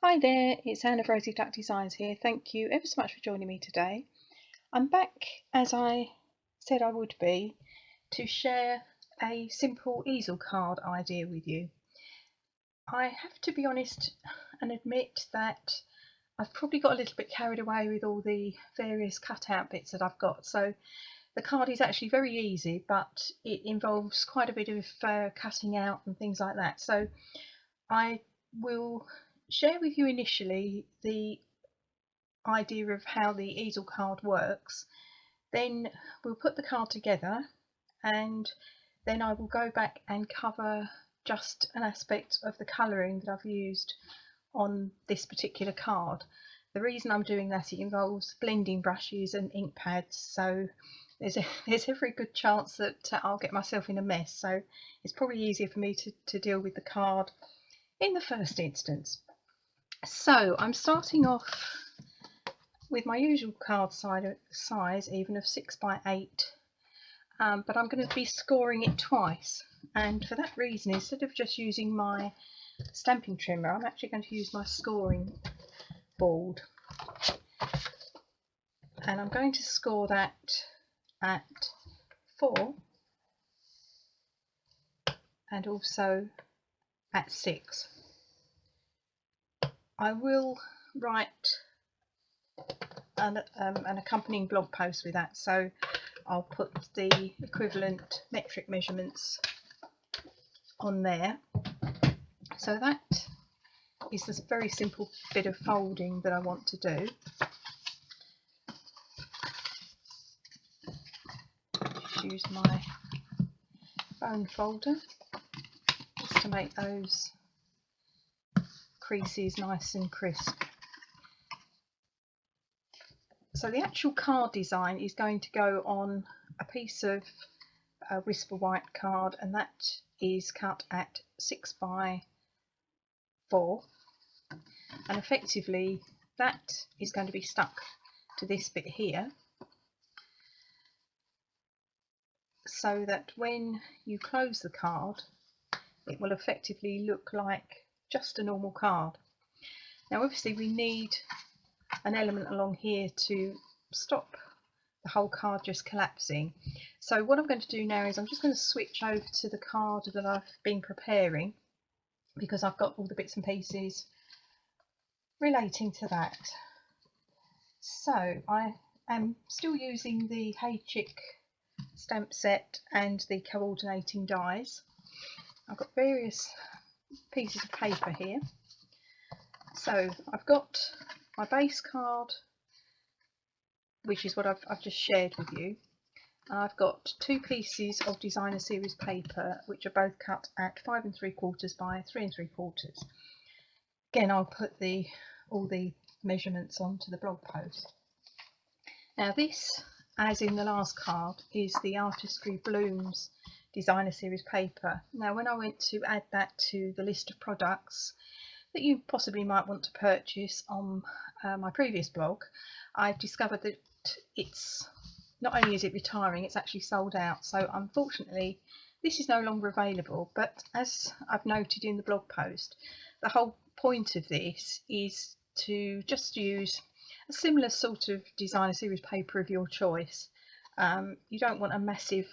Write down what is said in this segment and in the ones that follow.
Hi there, it's Anne of Rosie Duck Designs here. Thank you ever so much for joining me today. I'm back, as I said I would be, to share a simple easel card idea with you. I have to be honest and admit that I've probably got a little bit carried away with all the various cutout bits that I've got. So the card is actually very easy, but it involves quite a bit of cutting out and things like that. So I will share with you initially the idea of how the easel card works. Then we'll put the card together, and then I will go back and cover just an aspect of the colouring that I've used on this particular card. The reason I'm doing that, it involves blending brushes and ink pads, so there's every good chance that I'll get myself in a mess, so it's probably easier for me to deal with the card in the first instance. So I'm starting off with my usual card size, even of 6 by 8, but I'm going to be scoring it twice, and for that reason, instead of just using my stamping trimmer, I'm actually going to use my scoring board, and I'm going to score that at 4 and also at 6. I will write an accompanying blog post with that, so I'll put the equivalent metric measurements on there. So that is this very simple bit of folding that I want to do. Just use my bone folder just to make those creases nice and crisp. So the actual card design is going to go on a piece of Whisper White card, and that is cut at 6 by 4, and effectively that is going to be stuck to this bit here, so that when you close the card it will effectively look like just a normal card. Now obviously we need an element along here to stop the whole card just collapsing. So what I'm going to do now is I'm just going to switch over to the card that I've been preparing, because I've got all the bits and pieces relating to that. So I am still using the Hey Chick stamp set and the coordinating dies. I've got various pieces of paper here. So I've got my base card, which is what I've just shared with you. And I've got 2 pieces of designer series paper, which are both cut at 5 3/4 by 3 3/4. Again, I'll put all the measurements onto the blog post. Now this, as in the last card, is the Artistry Blooms designer series paper. Now when I went to add that to the list of products that you possibly might want to purchase on my previous blog, I've discovered that it's not only is it retiring, it's actually sold out. So unfortunately this is no longer available, but as I've noted in the blog post, the whole point of this is to just use a similar sort of designer series paper of your choice. You don't want a massive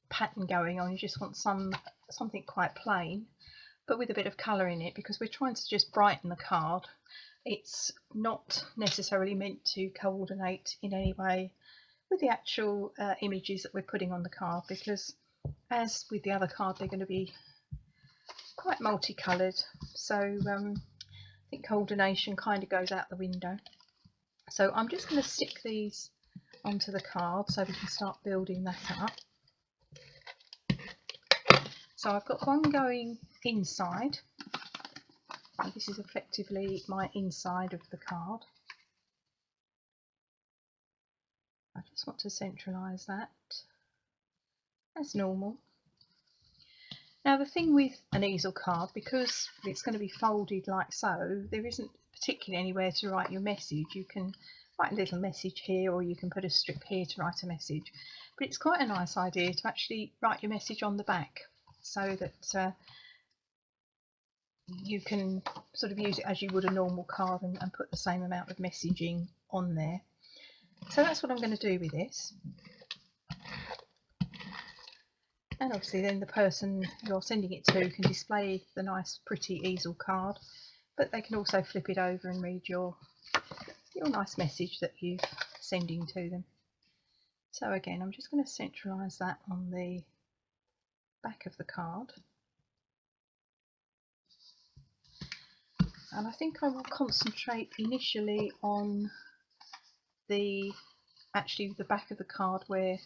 pattern going on, you just want something quite plain but with a bit of colour in it, because we're trying to just brighten the card. It's not necessarily meant to coordinate in any way with the actual images that we're putting on the card, because as with the other card they're going to be quite multicoloured, so I think coordination kind of goes out the window. So I'm just going to stick these onto the card so we can start building that up. So I've got one going inside, and this is effectively my inside of the card. I just want to centralise that as normal. Now the thing with an easel card, because it's going to be folded like so, there isn't particularly anywhere to write your message. You can write a little message here, or you can put a strip here to write a message, but it's quite a nice idea to actually write your message on the back, so that you can sort of use it as you would a normal card and put the same amount of messaging on there. So that's what I'm going to do with this. And obviously then the person you're sending it to can display the nice pretty easel card, but they can also flip it over and read your nice message that you're sending to them. So again, I'm just going to centralise that on the back of the card. And I think I will concentrate initially on the back of the card where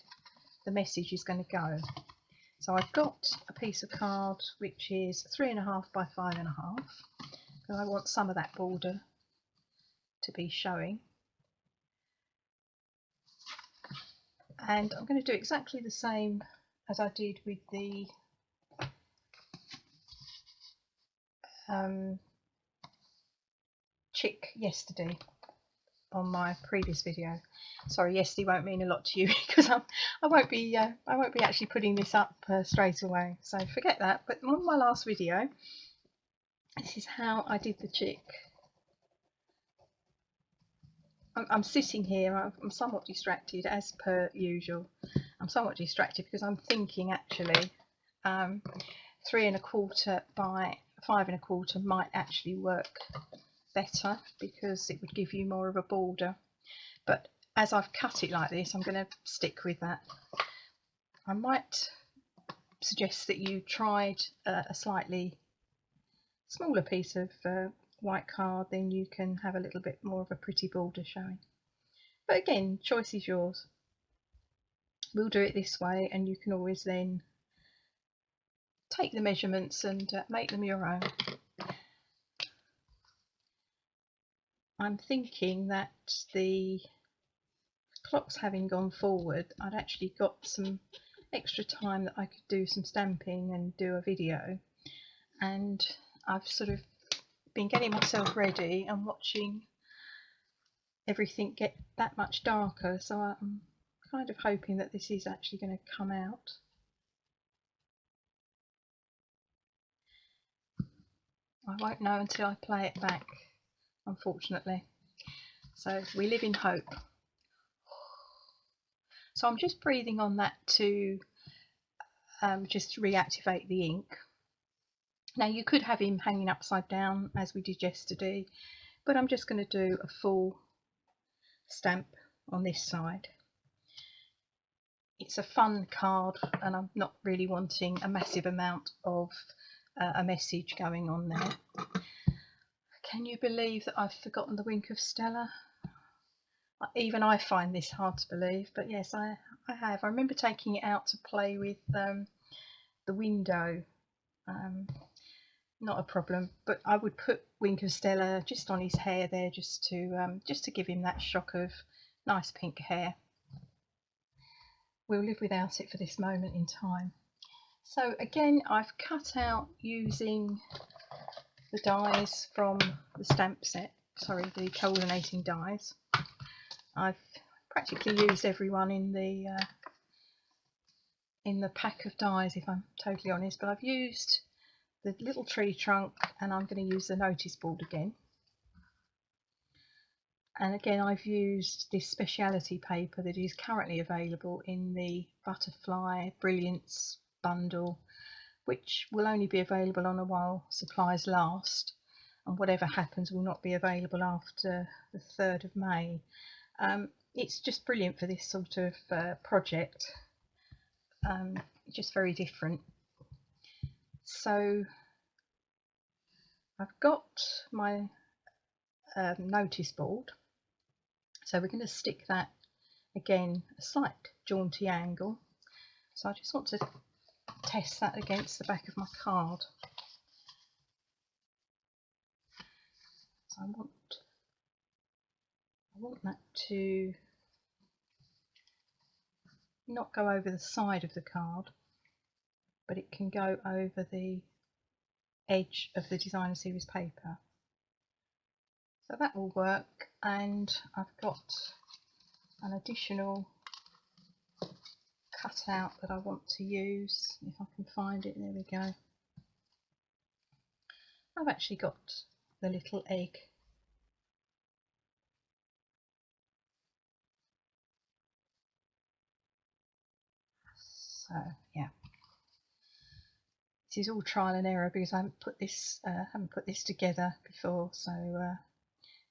the message is going to go. So I've got a piece of card which is 3.5 by 5.5, and I want some of that border to be showing. And I'm going to do exactly the same as I did with the chick yesterday on my previous video. Sorry, yesterday won't mean a lot to you because I won't be actually putting this up straight away, so forget that. But on my last video, this is how I did the chick. I'm sitting here, I'm somewhat distracted as per usual. I'm somewhat distracted because I'm thinking actually 3.25 by 5.25 might actually work better because it would give you more of a border. But as I've cut it like this, I'm going to stick with that. I might suggest that you tried a slightly smaller piece of white card, then you can have a little bit more of a pretty border showing. But again, choice is yours. We'll do it this way, and you can always then take the measurements and make them your own. I'm thinking that the clocks having gone forward, I'd actually got some extra time that I could do some stamping and do a video, and I've sort of been getting myself ready and watching everything get that much darker, so I'm kind of hoping that this is actually going to come out. I won't know until I play it back, unfortunately, so we live in hope. So I'm just breathing on that to just reactivate the ink. Now you could have him hanging upside down as we did yesterday, but I'm just going to do a full stamp on this side. It's a fun card and I'm not really wanting a massive amount of a message going on there. Can you believe that I've forgotten the wink of Stella? Even I find this hard to believe, but yes, I have. I remember taking it out to play with the window. Not a problem, but I would put Wink of Stella just on his hair there, just to give him that shock of nice pink hair. We'll live without it for this moment in time. So again, I've cut out using the dies from the stamp set, sorry, the coordinating dies. I've practically used everyone in the pack of dies, if I'm totally honest, but I've used the little tree trunk and I'm going to use the notice board again. And again, I've used this speciality paper that is currently available in the Butterfly Brilliance bundle, which will only be available on a while supplies last, and whatever happens will not be available after the 3rd of May. It's just brilliant for this sort of project, just very different. So I've got my notice board, so we're going to stick that again a slight jaunty angle. So I just want to test that against the back of my card. So I want that to not go over the side of the card, but it can go over the edge of the designer series paper. So that will work, and I've got an additional cutout that I want to use, if I can find it. There we go. I've actually got the little egg. So yeah, this is all trial and error because I haven't put this together before, so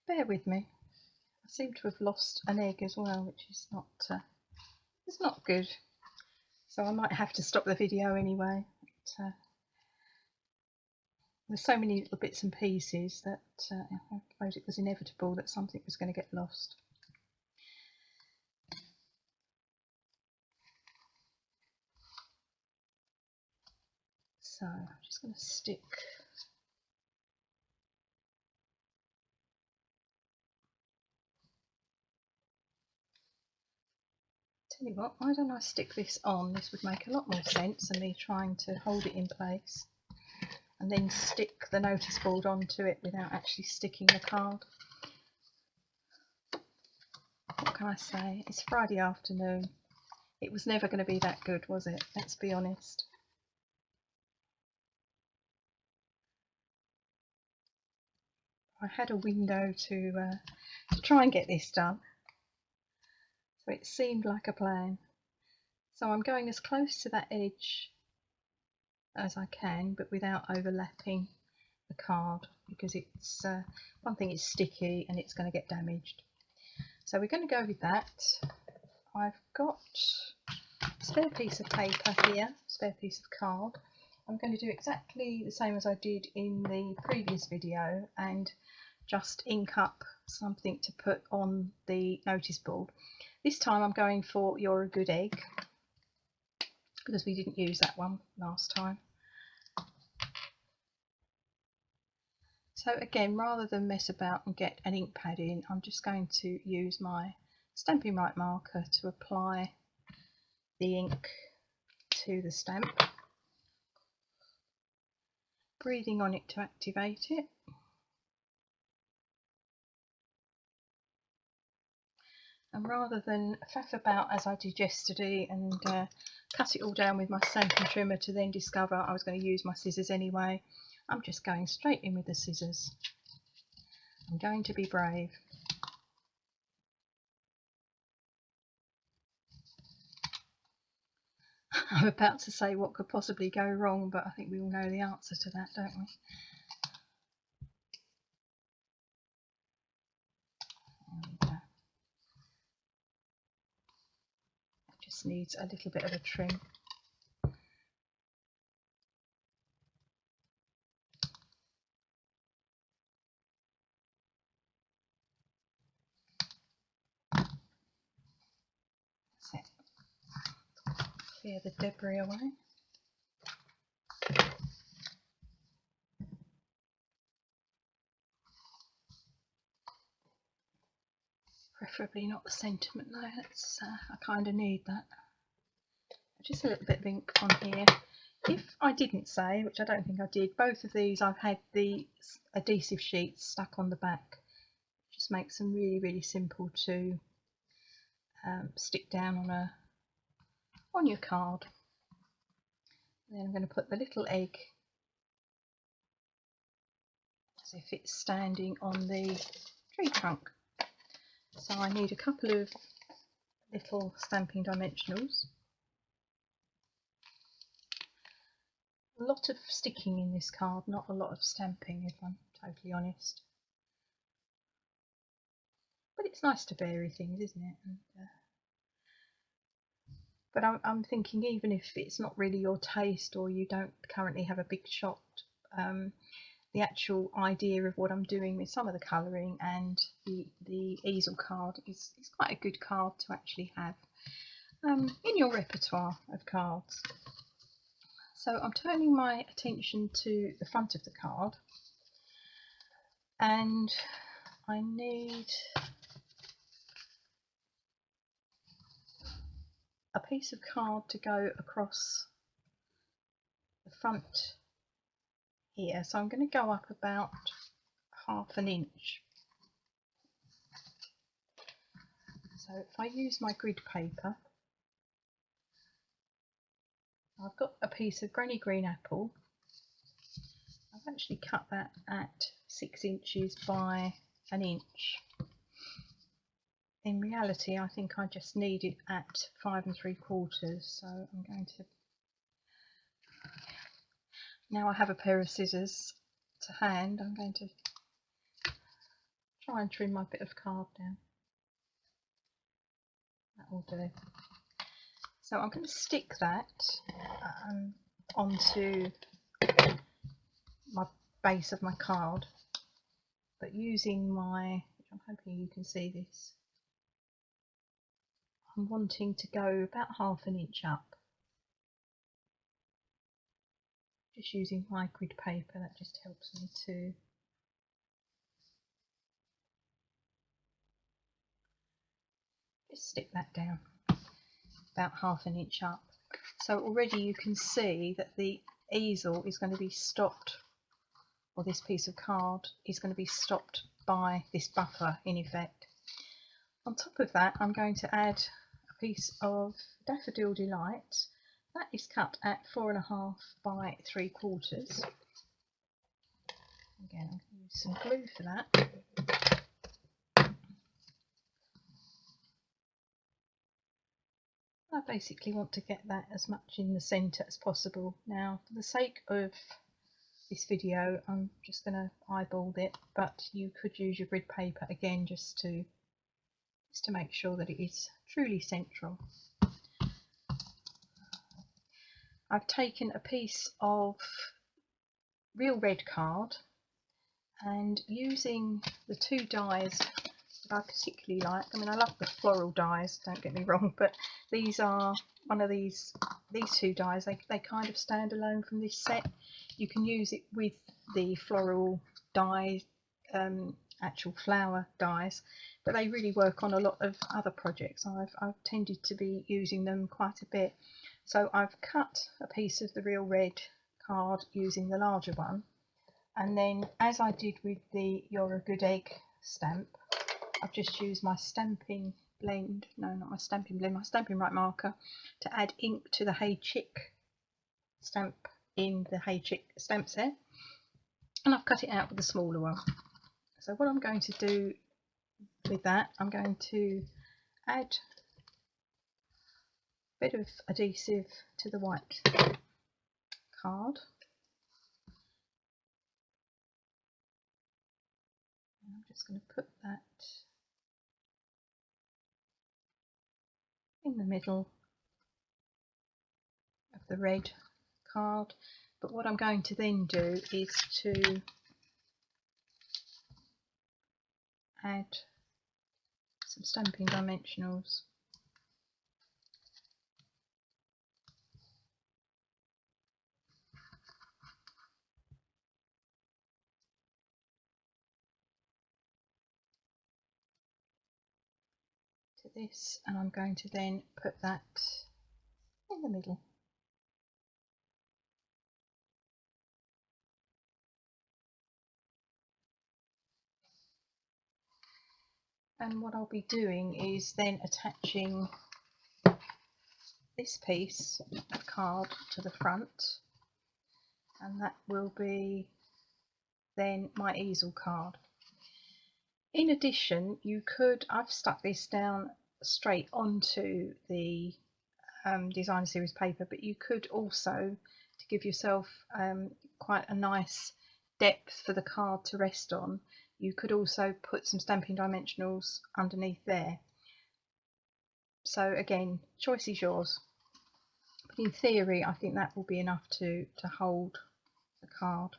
bear with me. I seem to have lost an egg as well, which is not it's not good, so I might have to stop the video anyway. But, there's so many little bits and pieces that I suppose it was inevitable that something was going to get lost. So I'm just going to stick tell you what, why don't I stick this on? This would make a lot more sense than me trying to hold it in place and then stick the notice board onto it without actually sticking the card. What can I say? It's Friday afternoon. It was never going to be that good, was it? Let's be honest. I had a window to try and get this done, so it seemed like a plan. So I'm going as close to that edge as I can, but without overlapping the card, because it's one thing, it's sticky and it's going to get damaged. So we're going to go with that. I've got a spare piece of paper here, spare piece of card. I'm going to do exactly the same as I did in the previous video and just ink up something to put on the notice board. This time I'm going for You're a Good Egg, because we didn't use that one last time. So again, rather than mess about and get an ink pad in, I'm just going to use my Stampin' Right marker to apply the ink to the stamp, breathing on it to activate it. And rather than faff about as I did yesterday and cut it all down with my stamping trimmer to then discover I was going to use my scissors anyway, I'm just going straight in with the scissors. I'm going to be brave. I'm about to say what could possibly go wrong, but I think we all know the answer to that, don't we? There we go. It just needs a little bit of a trim. That's it. Clear the debris away. Preferably not the sentiment though, that's, I kind of need that. Just a little bit of ink on here. If I didn't say, which I don't think I did, both of these I've had the adhesive sheets stuck on the back. Just makes them really, really simple to stick down on your card. And then I'm going to put the little egg as if it's standing on the tree trunk. So I need a couple of little stamping dimensionals. A lot of sticking in this card, not a lot of stamping, if I'm totally honest. But it's nice to vary things, isn't it? And, but I'm thinking, even if it's not really your taste or you don't currently have a big shot, the actual idea of what I'm doing with some of the colouring and the easel card is quite a good card to actually have in your repertoire of cards. So I'm turning my attention to the front of the card, and I need a piece of card to go across the front here, so I'm going to go up about ½ inch. So if I use my grid paper, I've got a piece of Granny Green Apple, I've actually cut that at 6 inches by an inch. In reality, I think I just need it at 5 3/4, so I'm going to, now I have a pair of scissors to hand, I'm going to try and trim my bit of card down. That will do. So I'm going to stick that onto my base of my card, but using my, I'm hoping you can see this, I'm wanting to go about 1/2 inch up. Just using my grid paper, that just helps me to just stick that down about 1/2 inch up. So already you can see that the easel is going to be stopped, or this piece of card is going to be stopped by this buffer in effect. On top of that, I'm going to add a piece of Daffodil Delight. That is cut at 4.5 by 3/4. Again, I'm going to use some glue for that. I basically want to get that as much in the centre as possible. Now, for the sake of this video, I'm just going to eyeball it, but you could use your grid paper again just to make sure that it is truly central. I've taken a piece of real red card, and using the 2 dies that I particularly like, I mean, I love the floral dies, don't get me wrong, but these are one of these 2 dies, they kind of stand alone from this set. You can use it with the floral die, actual flower dies, but they really work on a lot of other projects. I've tended to be using them quite a bit. So I've cut a piece of the real red card using the larger one, and then, as I did with the You're a Good Egg stamp, I've just used my Stampin' Blend, no, not my Stampin' Blend, my Stampin' Right marker to add ink to the Hey Chick stamp in the Hey Chick stamp set, and I've cut it out with a smaller one. So what I'm going to do with that, I'm going to add a bit of adhesive to the white card. I'm just going to put that in the middle of the red card, but what I'm going to then do is to add some stamping dimensionals to this, and I'm going to then put that in the middle. And what I'll be doing is then attaching this piece of card to the front, and that will be then my easel card. In addition, you could, I've stuck this down straight onto the designer series paper, but you could also, to give yourself quite a nice depth for the card to rest on, you could also put some stamping dimensionals underneath there. So again, choice is yours, but in theory I think that will be enough to hold the card.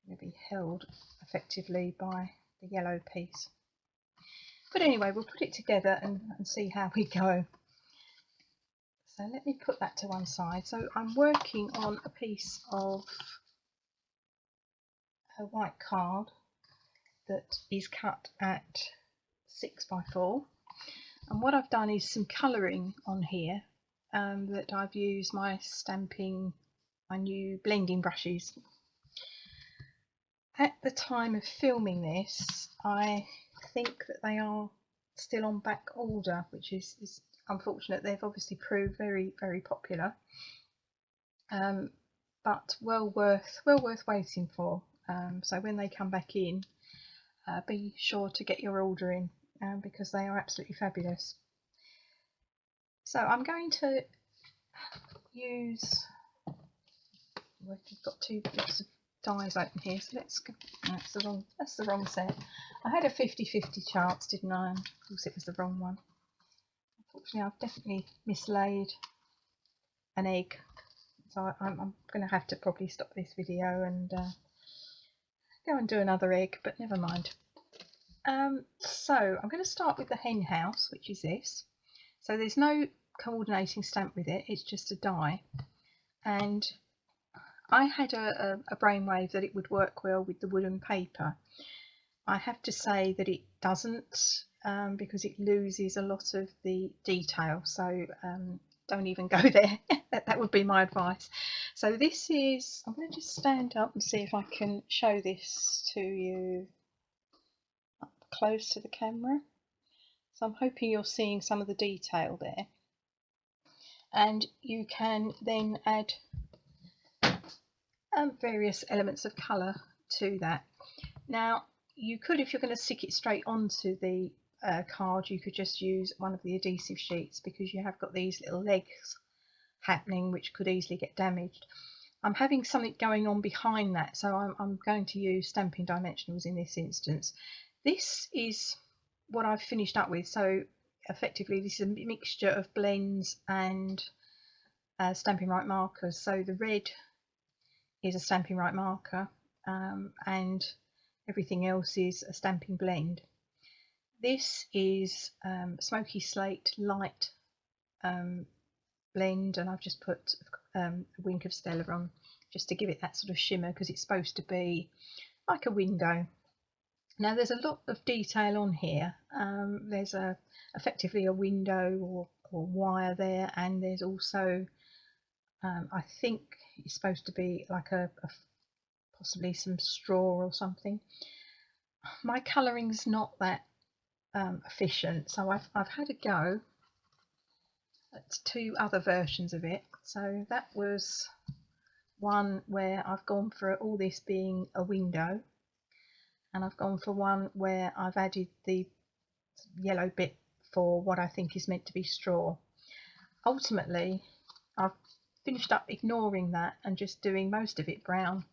It will be held effectively by the yellow piece. But anyway, we'll put it together and see how we go. So let me put that to one side. So I'm working on a piece of a white card that is cut at 6 by 4, and what I've done is some colouring on here, that I've used my new blending brushes. At the time of filming this, I think that they are still on back order, which is unfortunate. They've obviously proved very, very popular. but well worth waiting for. So when they come back in, be sure to get your order in, because they are absolutely fabulous. So I'm going to use, we've got two bits of dies open here, so let's go. That's the wrong set. I had a 50-50 chance, didn't I? Of course it was the wrong one. Unfortunately, I've definitely mislaid an egg, so I'm going to have to probably stop this video and go and do another egg, but never mind. So I'm going to start with the hen house, which is this. So there's no coordinating stamp with it, it's just a die, and I had a brainwave that it would work well with the woolen paper. I have to say that it doesn't, because it loses a lot of the detail, so don't even go there. That would be my advice. So this is, I'm going to just stand up and see if I can show this to you up close to the camera. So I'm hoping you're seeing some of the detail there, and you can then add various elements of colour to that. Now you could, if you're going to stick it straight onto the card, you could just use one of the adhesive sheets, because you have got these little legs happening which could easily get damaged. I'm having something going on behind that, so I'm going to use Stampin' Dimensionals in this instance. This is what I've finished up with, so effectively this is a mixture of blends and Stampin' Right markers. So the red is a Stampin' Right marker, and everything else is a Stampin' Blend. This is Smoky Slate Light blend, and I've just put a wink of Stella on just to give it that sort of shimmer, because it's supposed to be like a window. Now there's a lot of detail on here. There's effectively a window or wire there, and there's also I think it's supposed to be like a possibly some straw or something. My colouring's not that efficient, so I've had a go at two other versions of it. So that was one where I've gone for all this being a window, and I've gone for one where I've added the yellow bit for what I think is meant to be straw. Ultimately I've finished up ignoring that and just doing most of it brown,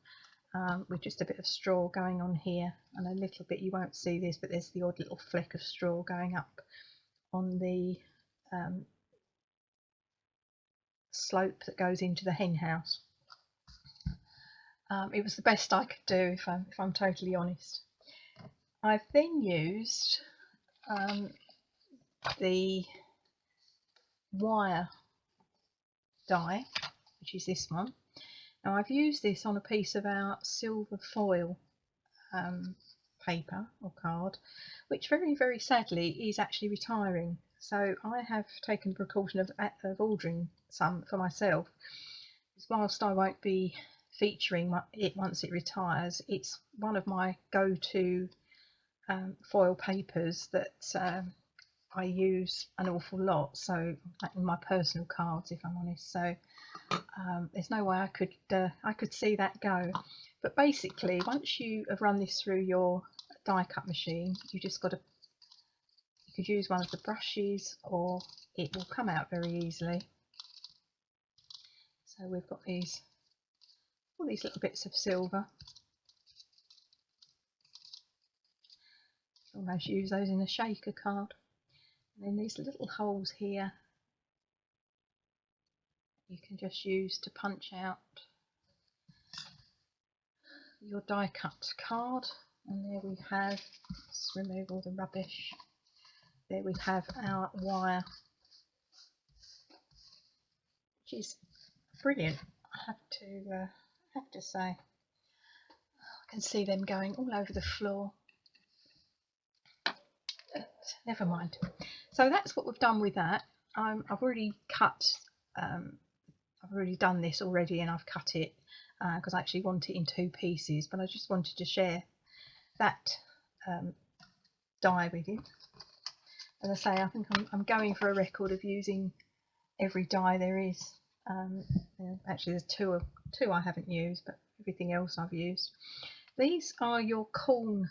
with just a bit of straw going on here, and a little bit, you won't see this, but there's the odd little fleck of straw going up on the slope that goes into the hen house. It was the best I could do, if I'm totally honest. I've then used the wire die, which is this one. Now I've used this on a piece of our silver foil paper or card, which very sadly is actually retiring. So I have taken the precaution of ordering some for myself. Whilst I won't be featuring it once it retires, it's one of my go-to foil papers that I use an awful lot, so in my personal cards, if I'm honest. So there's no way I could see that go. But basically, once you have run this through your die cut machine, you just got to, you could use one of the brushes, or it will come out very easily. So we've got all these little bits of silver. Almost use those in a shaker card. And then these little holes here you can just use to punch out your die cut card. And there we have, let's remove all the rubbish, there we have our wire, which is brilliant. I have to say, I can see them going all over the floor. Never mind. So that's what we've done with that. I've already cut, I've already done this already, and I've cut it because I actually want it in two pieces, but I just wanted to share that die with you. As I say, I think I'm going for a record of using every die there is. Actually, there's two I haven't used, but everything else I've used. These are your corn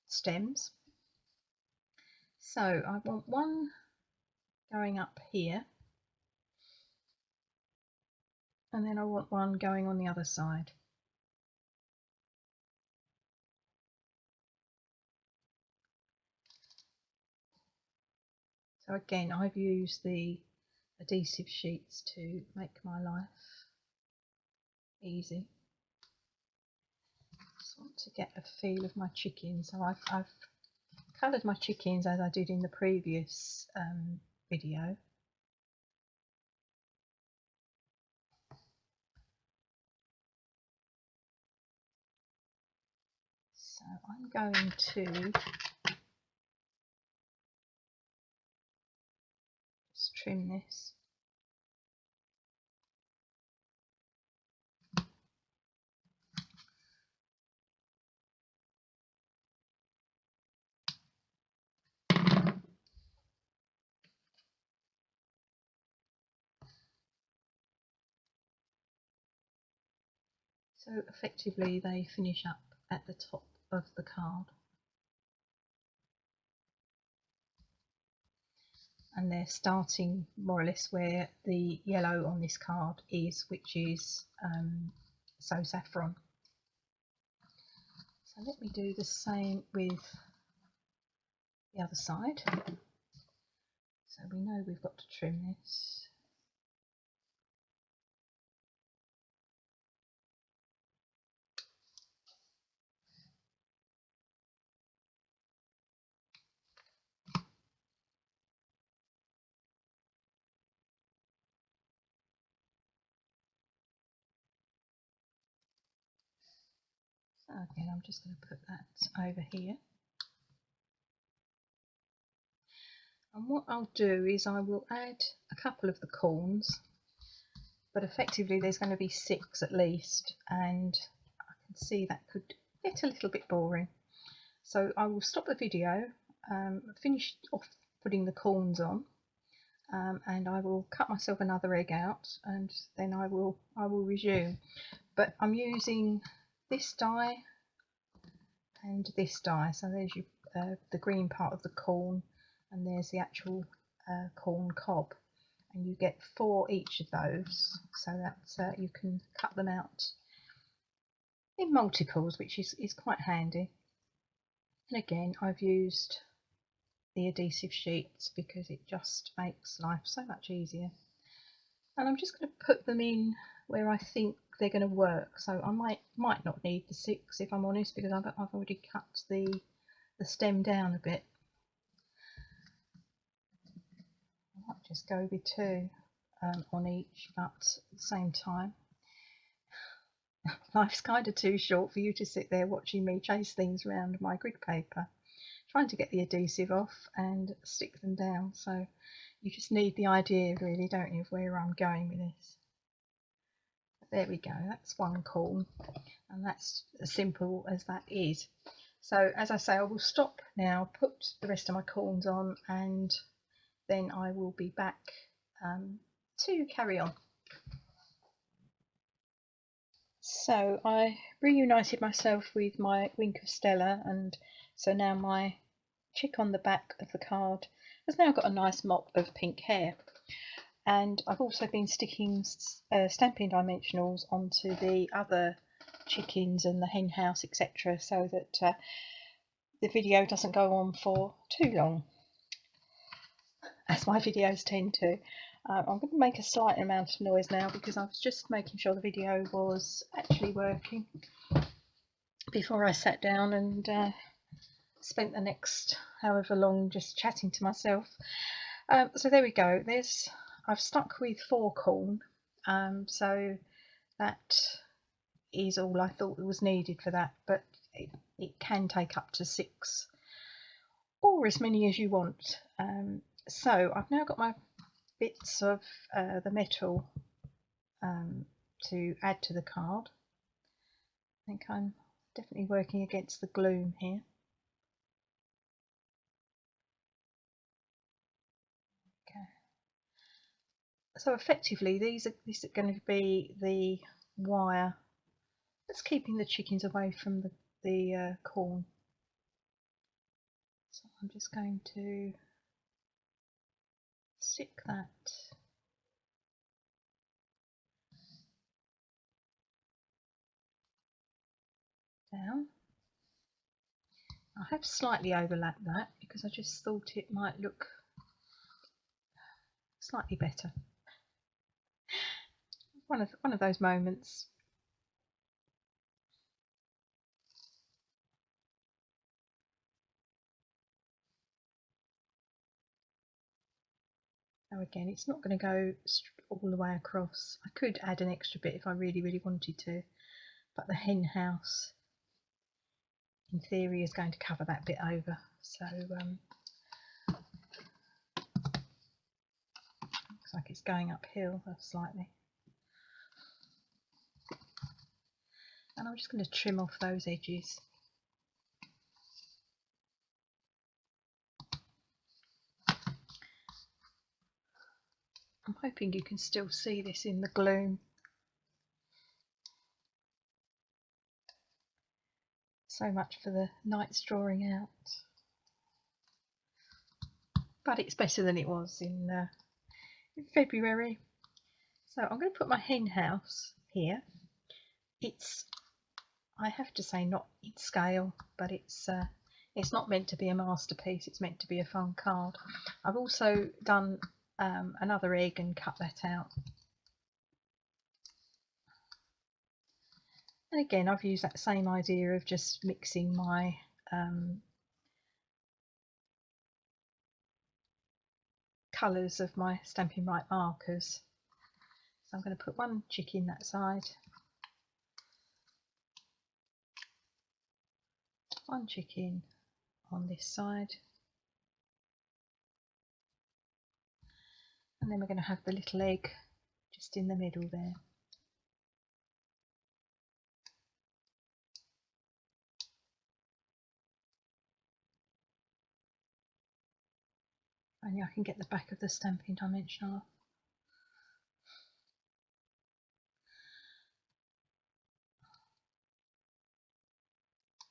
stems. So I want one going up here, and then I want one going on the other side. So again, I've used the adhesive sheets to make my life easy. Just want to get a feel of my chicken. So I've coloured my chickens as I did in the previous video. So I'm going to just trim this. So effectively they finish up at the top of the card, and they're starting more or less where the yellow on this card is, which is So Saffron. So let me do the same with the other side. So we know we've got to trim this. So again, I'm just going to put that over here. And what I'll do is I will add a couple of the corns, but effectively there's going to be 6 at least, and I can see that could get a little bit boring. So I will stop the video, finish off putting the corns on, and I will cut myself another egg out, and then I will resume. But I'm using this die and this die. So there's your, the green part of the corn, and there's the actual corn cob, and you get 4 each of those, so that you can cut them out in multiples, which is quite handy. And again, I've used the adhesive sheets because it just makes life so much easier. And I'm just going to put them in where I think they're going to work. So I might not need the 6 if I'm honest, because I've already cut the stem down a bit. I might just go with 2 on each, but at the same time, life's kind of too short for you to sit there watching me chase things around my grid paper, trying to get the adhesive off and stick them down. So you just need the idea, really, don't you, of where I'm going with this. But there we go, that's one corn, and that's as simple as that is. So as I say, I will stop now, put the rest of my corns on, and then I will be back to carry on. So I reunited myself with my Wink of Stella, and so now my chick on the back of the card has now got a nice mop of pink hair. And I've also been sticking Stampin' Dimensionals onto the other chickens and the hen house, etc., so that the video doesn't go on for too long, as my videos tend to. I'm going to make a slight amount of noise now because I was just making sure the video was actually working before I sat down and spent the next however long just chatting to myself. So there we go. I've stuck with 4 corn, so that is all I thought was needed for that, but it can take up to 6 or as many as you want. So I've now got my bits of the metal to add to the card. I think I'm definitely working against the gloom here. Okay. So effectively this is going to be the wire that's keeping the chickens away from the corn. So I'm just going to stick that down. I have slightly overlapped that because I just thought it might look slightly better. One of those moments. Now again, it's not going to go all the way across. I could add an extra bit if I really wanted to, but the hen house in theory is going to cover that bit over. So looks like it's going uphill slightly. And I'm just going to trim off those edges. I'm hoping you can still see this in the gloom. So much for the night's drawing out. But it's better than it was in February. So I'm going to put my hen house here. It's, I have to say, not in scale, but it's not meant to be a masterpiece. It's meant to be a fun card. I've also done another egg and cut that out. And again, I've used that same idea of just mixing my colours of my Stampin' Right markers. So I'm going to put one chicken that side, one chicken on this side, and then we're going to have the little egg just in the middle there. Only I can get the back of the Stampin' Dimensional off.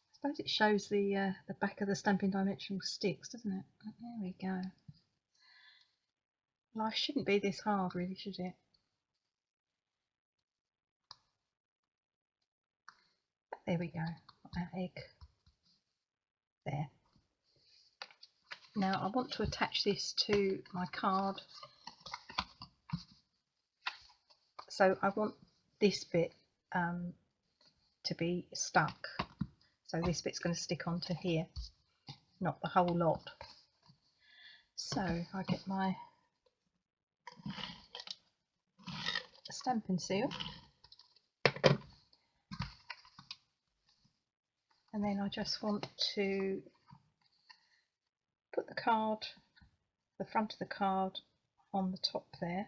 I suppose it shows the back of the Stampin' Dimensional sticks, doesn't it? There we go. Life shouldn't be this hard, really, should it? There we go. Got that egg there. Now I want to attach this to my card, so I want this bit to be stuck. So this bit's going to stick onto here, not the whole lot. So I get my Stampin' Seal, and then I just want to put the card, the front of the card, on the top there.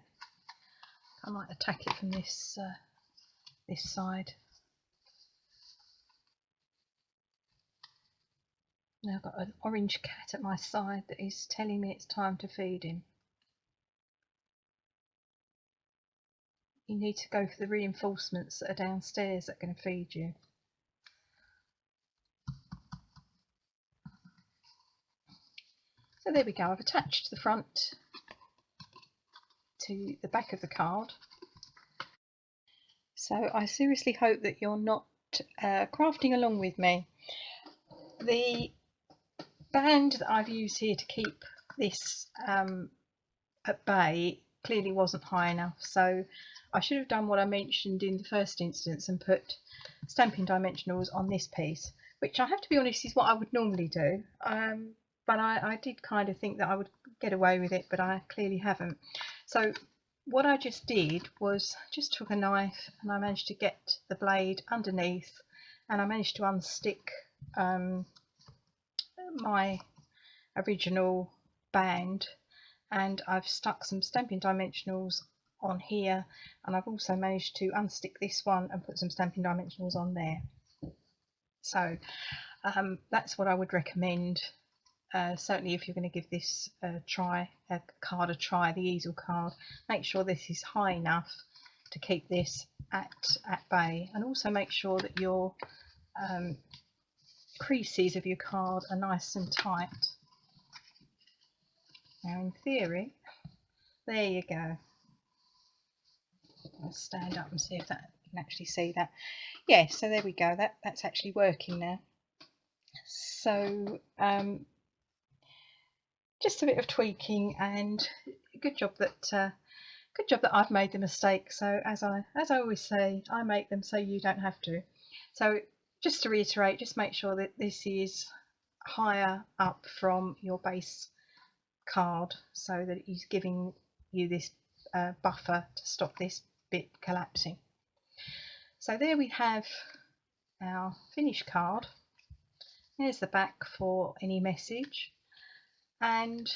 I might attack it from this this side. Now I've got an orange cat at my side that is telling me it's time to feed him. You need to go for the reinforcements that are downstairs that are going to feed you. So there we go, I've attached the front to the back of the card. So I seriously hope that you're not crafting along with me. The band that I've used here to keep this at bay clearly wasn't high enough, so I should have done what I mentioned in the first instance and put Stampin' Dimensionals on this piece, which I have to be honest is what I would normally do, but I did kind of think that I would get away with it, but I clearly haven't. So what I just did was just took a knife and I managed to get the blade underneath, and I managed to unstick my original band, and I've stuck some Stampin' Dimensionals on here, and I've also managed to unstick this one and put some Stampin' Dimensionals on there. So that's what I would recommend certainly if you're going to give this card a try, the easel card, make sure this is high enough to keep this at bay, and also make sure that your creases of your card are nice and tight. Now in theory, there you go. I'll stand up and see if that you can actually see that. Yeah, so there we go, that's actually working now. So just a bit of tweaking, and good job that I've made the mistake. So as I always say, I make them so you don't have to. So just to reiterate, just make sure that this is higher up from your base card so that it's giving you this buffer to stop this bit collapsing. So there we have our finished card. There's the back for any message, and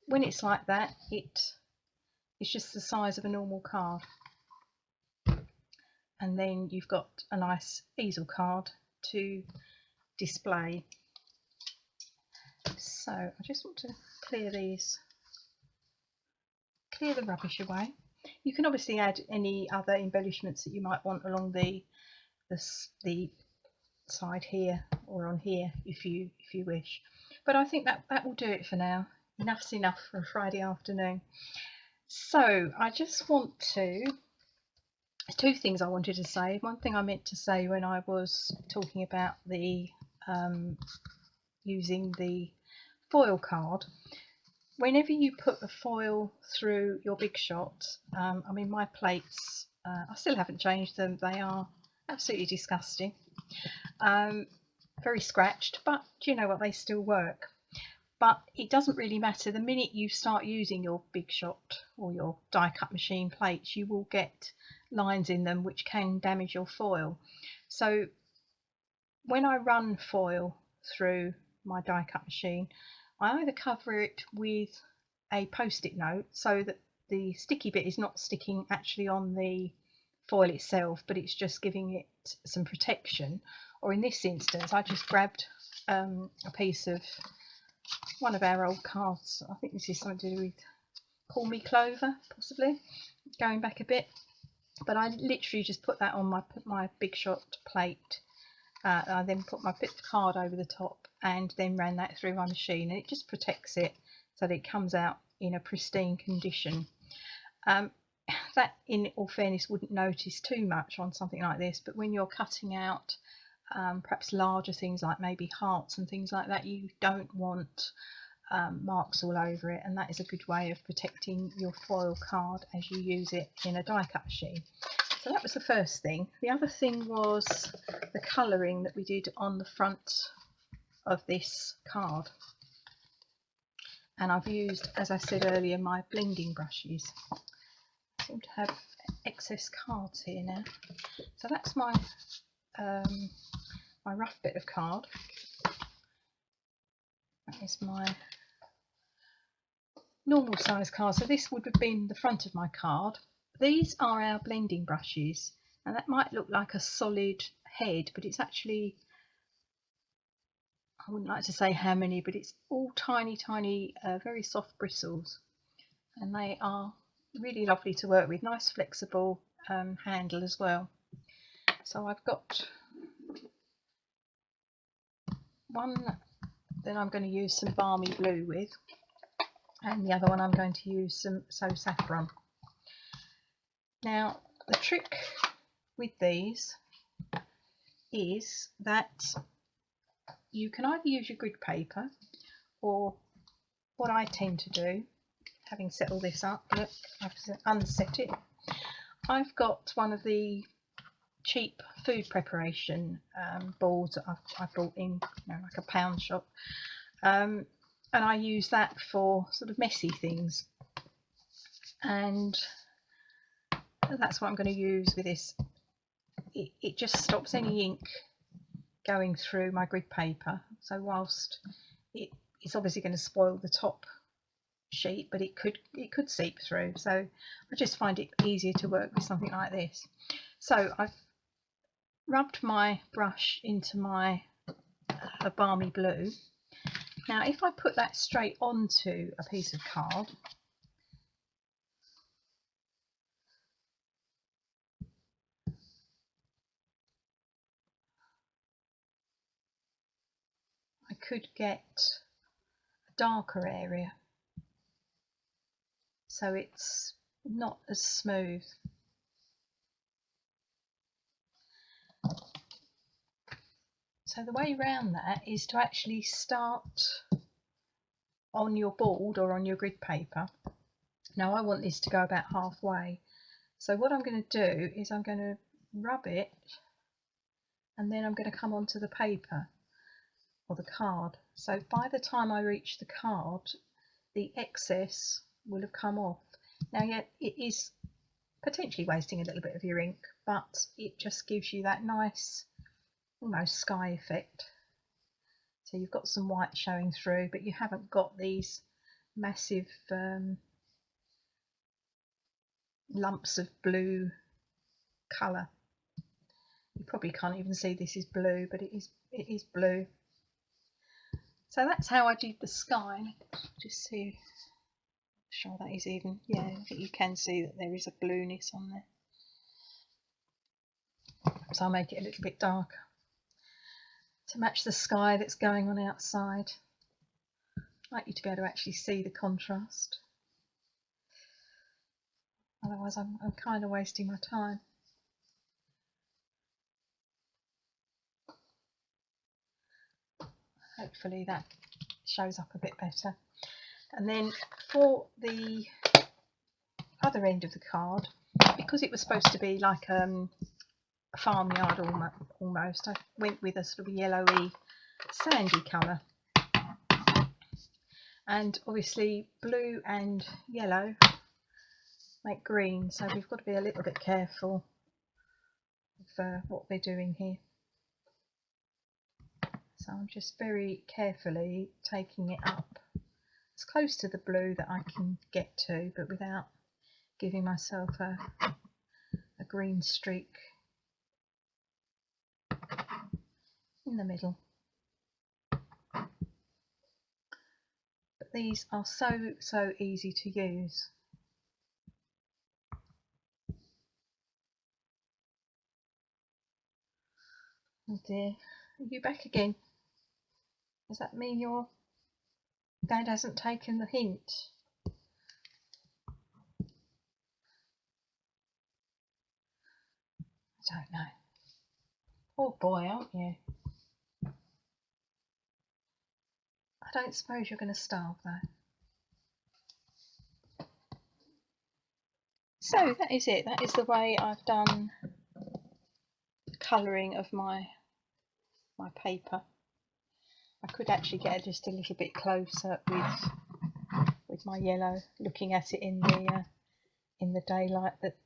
when it's like that, it's just the size of a normal card, and then you've got a nice easel card to display. So I just want to clear the rubbish away. You can obviously add any other embellishments that you might want along the side here or on here if you wish, but I think that will do it for now. Enough's enough for a Friday afternoon. So I just want to, two things I wanted to say. One thing I meant to say when I was talking about the using the foil card, whenever you put a foil through your big shot, I mean my plates, I still haven't changed them, they are absolutely disgusting, very scratched, but do you know what, they still work. But it doesn't really matter, the minute you start using your big shot or your die cut machine plates, you will get lines in them which can damage your foil. So when I run foil through my die cut machine, I either cover it with a post-it note so that the sticky bit is not sticking actually on the foil itself, but it's just giving it some protection, or in this instance I just grabbed a piece of one of our old cards. I think this is something to do with Call Me Clover, possibly, going back a bit, but I literally just put that on my big shot plate. I then put my bit of card over the top and then ran that through my machine, and it just protects it so that it comes out in a pristine condition. That, in all fairness, wouldn't notice too much on something like this, but when you're cutting out perhaps larger things like maybe hearts and things like that, you don't want marks all over it, and that is a good way of protecting your foil card as you use it in a die cut machine. So that was the first thing. The other thing was the colouring that we did on the front of this card, and I've used, as I said earlier, my blending brushes. I seem to have excess cards here now. So that's my my rough bit of card. That is my normal size card, so this would have been the front of my card. These are our blending brushes, and that might look like a solid head, but it's actually, I wouldn't like to say how many, but it's all tiny very soft bristles, and they are really lovely to work with. Nice flexible handle as well. So I've got one that I'm going to use some balmy blue with, and the other one I'm going to use some saffron. Now the trick with these is that you can either use your grid paper, or what I tend to do, having set all this up, look, I have to unset it. I've got one of the cheap food preparation boards that I bought in, like a pound shop, and I use that for sort of messy things, and that's what I'm going to use with this. It just stops any ink going through my grid paper, so whilst it's obviously going to spoil the top sheet, but it could seep through, so I just find it easier to work with something like this. So I've rubbed my brush into my balmy blue, Now if I put that straight onto a piece of card, I could get a darker area, so it's not as smooth. So the way around that is to actually start on your board or on your grid paper. Now I want this to go about halfway, so what I'm going to do is I'm going to rub it, and then I'm going to come onto the paper or the card. So by the time I reach the card, the excess will have come off. Now yet it is potentially wasting a little bit of your ink, but it just gives you that nice almost sky effect. So you've got some white showing through, but you haven't got these massive lumps of blue colour. You probably can't even see this is blue, but it is blue. So that's how I did the sky. Just see, sure that is even. Yeah, you can see that there is a blueness on there. So I'll make it a little bit darker to match the sky that's going on outside. I'd like you to be able to actually see the contrast. Otherwise I'm kind of wasting my time. Hopefully that shows up a bit better. And then for the other end of the card, because it was supposed to be like a farmyard almost, I went with a sort of yellowy sandy colour. And obviously blue and yellow make green, so we've got to be a little bit careful of what we're doing here. So I'm just very carefully taking it up as close to the blue that I can get to, but without giving myself a green streak in the middle. But these are so easy to use. Oh dear, are you back again? Does that mean your dad hasn't taken the hint? I don't know. Poor boy, aren't you? I don't suppose you're going to starve though. So that is it. That is the way I've done the colouring of my paper. I could actually get just a little bit closer with my yellow, looking at it in the daylight that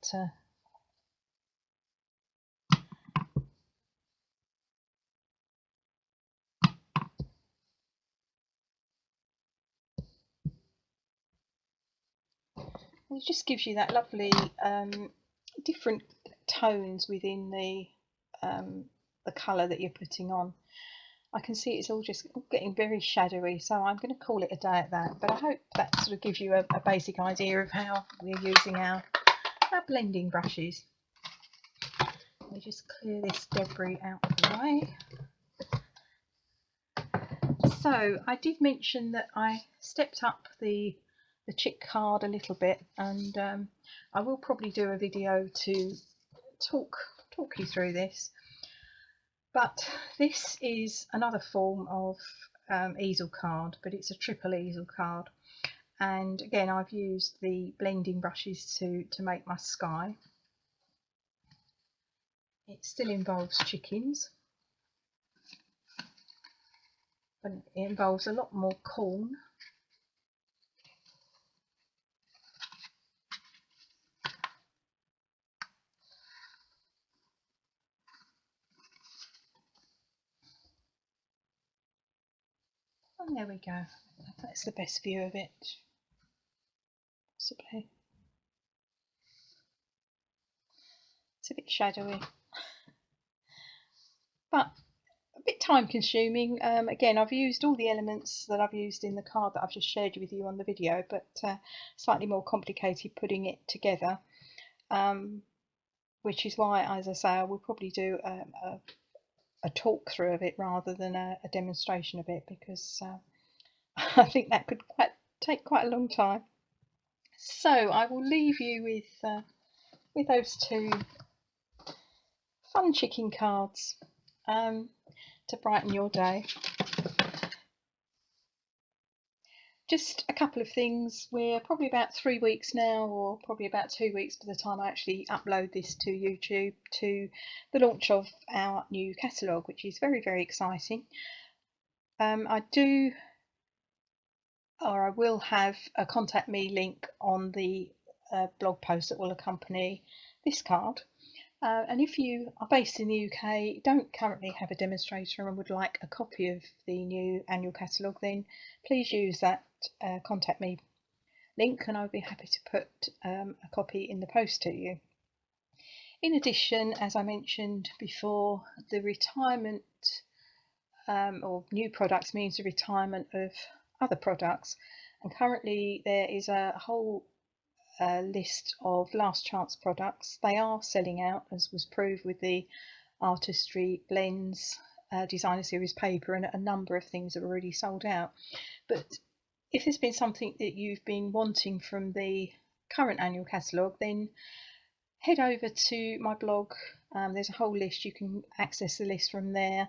it just gives you that lovely different tones within the colour that you're putting on. I can see it's all just getting very shadowy, so I'm going to call it a day at that, but I hope that sort of gives you a basic idea of how we're using our blending brushes. Let me just clear this debris out of the way. So I did mention that I stepped up the chick card a little bit, and I will probably do a video to talk you through this. But this is another form of easel card, but it's a triple easel card, and again I've used the blending brushes to make my sky. It still involves chickens, but it involves a lot more corn. And there we go. That's the best view of it, possibly. It's a bit shadowy, but bit time consuming. Again, I've used all the elements that I've used in the card that I've just shared with you on the video, but slightly more complicated putting it together, which is why, as I say, I will probably do a talk through of it rather than a demonstration of it, because I think that could take quite a long time. So I will leave you with those two fun chicken cards to brighten your day. Just a couple of things. We're probably about 3 weeks now, or probably about 2 weeks by the time I actually upload this to YouTube, to the launch of our new catalogue, which is very, very exciting. I will have a contact me link on the blog post that will accompany this card. And if you are based in the UK, don't currently have a demonstrator, and would like a copy of the new annual catalogue, then please use that contact me link, and I'll be happy to put a copy in the post to you. In addition, as I mentioned before, the retirement or new products means the retirement of other products, and currently there is a whole list of last chance products. They are selling out, as was proved with the Artistry blends designer series paper, and a number of things are already sold out. But if there's been something that you've been wanting from the current annual catalogue, then head over to my blog. There's a whole list. You can access the list from there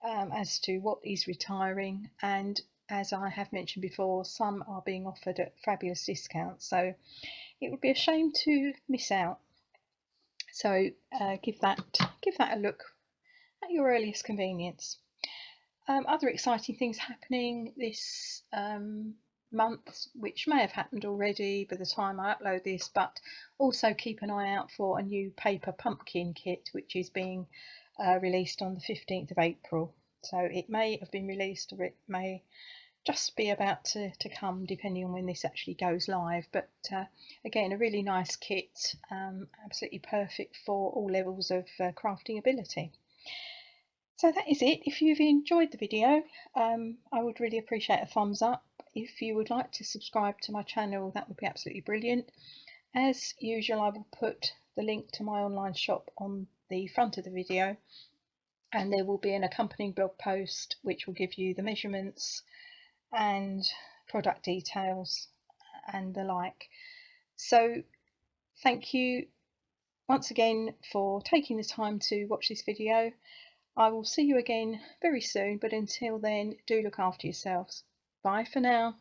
as to what is retiring, and as I have mentioned before, some are being offered at fabulous discounts, so it would be a shame to miss out. So give that a look at your earliest convenience. Other exciting things happening this month, which may have happened already by the time I upload this, but also keep an eye out for a new paper pumpkin kit, which is being released on the 15th of April. So it may have been released, or it may just be about to come, depending on when this actually goes live. But again, a really nice kit, absolutely perfect for all levels of crafting ability. So that is it. If you've enjoyed the video, I would really appreciate a thumbs up. If you would like to subscribe to my channel, that would be absolutely brilliant. As usual, I will put the link to my online shop on the front of the video, and there will be an accompanying blog post which will give you the measurements and product details and the like. So thank you once again for taking the time to watch this video. I will see you again very soon, but until then, do look after yourselves. Bye for now.